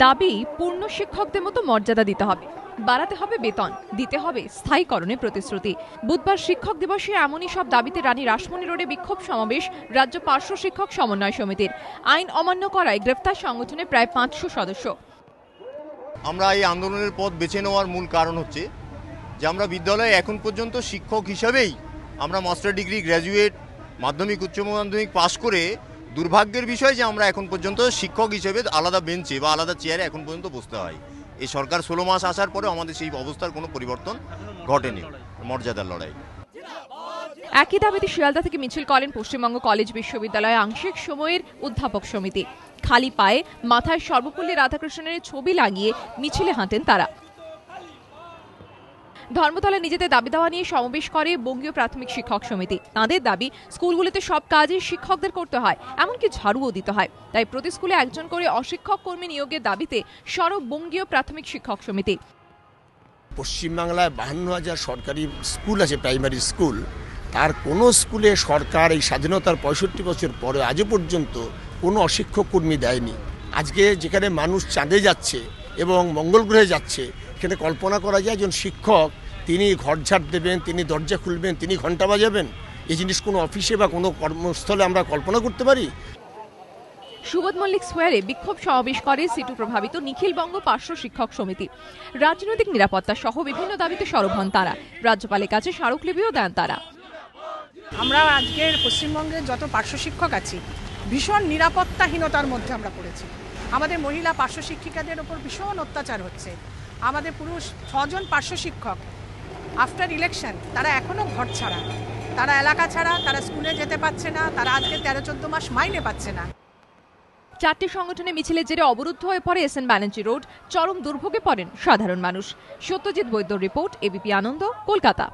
দাবি পূর্ণ শিক্ষকদের মতো মর্যাদা দিতে হবে, বাড়াতে হবে বেতন, দিতে হবে স্থায়ীকরণের প্রতিশ্রুতি। বুধবার শিক্ষক দিবসে এমনই সব দাবিতে রানী রাসমণি রোডে বিক্ষোভ সমাবেশ রাজ্য পার্শ্ব শিক্ষক সমন্বয় সমিতির। আইন অমান্য করায় গ্রেফতার সংগঠনের প্রায় 500 সদস্য। আমরা এই আন্দোলনের পথ বেছে নেওয়ার মূল কারণ হচ্ছে যে আমরা বিদ্যালয়ে এখন পর্যন্ত শিক্ষক হিসাবেই আমরা মাস্টার ডিগ্রি, গ্র্যাজুয়েট, মাধ্যমিক, উচ্চ মাধ্যমিক পাশ করে দুর্ভাগ্যের বিষয় যে আমরা এখন পর্যন্ত শিক্ষক হিসেবে আলাদা বেঞ্চে বা আলাদা চেয়ারে এখন পর্যন্ত বসতে হয়। এই সরকার 16 মাস আসার পরে আমাদের সেই অবস্থার কোনো পরিবর্তন ঘটেনি। মর্যাদার লড়াই। একই দাবিতে শিয়ালদা থেকে মিছিল করেন পশ্চিমবঙ্গ কলেজ বিশ্ববিদ্যালয় আংশিক সময়ের অধ্যাপক সমিতি। খালি পায়ে মাথায় সর্বপল্লী রাধাকৃষ্ণনের ছবি লাগিয়ে মিছিলে হাঁটেন তারা। ধর্মতলা নিজেদের দাবি দেওয়া নিয়ে সমাবেশ করে বঙ্গীয় প্রাথমিক শিক্ষক সমিতি। তাদের দাবি, স্কুলগুলিতে সব কাজই শিক্ষকদের করতে হয়, এমনকি ঝাড়ুও দিতে হয়। তাই প্রতি স্কুলে একজন করে অশিক্ষক কর্মী নিয়োগের দাবিতে সরব বঙ্গীয় প্রাথমিক শিক্ষক সমিতি। পশ্চিমবাংলায় 52,000 সরকারি স্কুল আছে, প্রাইমারি স্কুল। তার কোনো স্কুলে সরকার এই স্বাধীনতার 65 বছর পরে আজও পর্যন্ত কোনো অশিক্ষক কর্মী দেয়নি। আজকে যেখানে মানুষ চাঁদে যাচ্ছে এবং মঙ্গল গ্রহে যাচ্ছে, এখানে কল্পনা করা যায় একজন শিক্ষক তিনি ঘর ঝাড় দেবেন, তিনি দরজা খুলবেন, তিনি ঘন্টা বাজাবেন। এই জিনিস কোনো অফিসে বা কোনো কর্মস্থলে আমরা কল্পনা করতে পারি? সুবোধ মল্লিক স্কোয়ারে বিক্ষোভ সমাবেশ করে সিটু প্রভাবিত নিখিলবঙ্গ পার্শ্ব শিক্ষক সমিতি। রাজনৈতিক নিরাপত্তা সহ বিভিন্ন দাবিতে সরব হন তারা। রাজ্যপালের কাছে স্মারকলিপিও দেন তারা। আমরা আজকের পশ্চিমবঙ্গে যত পার্শ্ব শিক্ষক আছি, ভীষণ নিরাপত্তাহীনতার মধ্যে আমরা পড়েছি। আমাদের মহিলা পার্শ্ব শিক্ষিকাদের ওপর ভীষণ অত্যাচার হচ্ছে। আমাদের পুরুষ 6 জন পার্শ্ব শিক্ষক আফটার ইলেকশন তারা এখনও ঘর ছাড়া, তারা এলাকা ছাড়া, তারা স্কুলে যেতে পারছে না, তারা আজকে 13-14 মাস মাইনে পাচ্ছে না। 4টি সংগঠনের মিছিলের জেরে অবরুদ্ধ হয়ে পড়ে এস এন ব্যানার্জি রোড। চরম দুর্ভোগে পড়েন সাধারণ মানুষ। সত্যজিৎ বৈদ্যর রিপোর্ট, এবিপি আনন্দ, কলকাতা।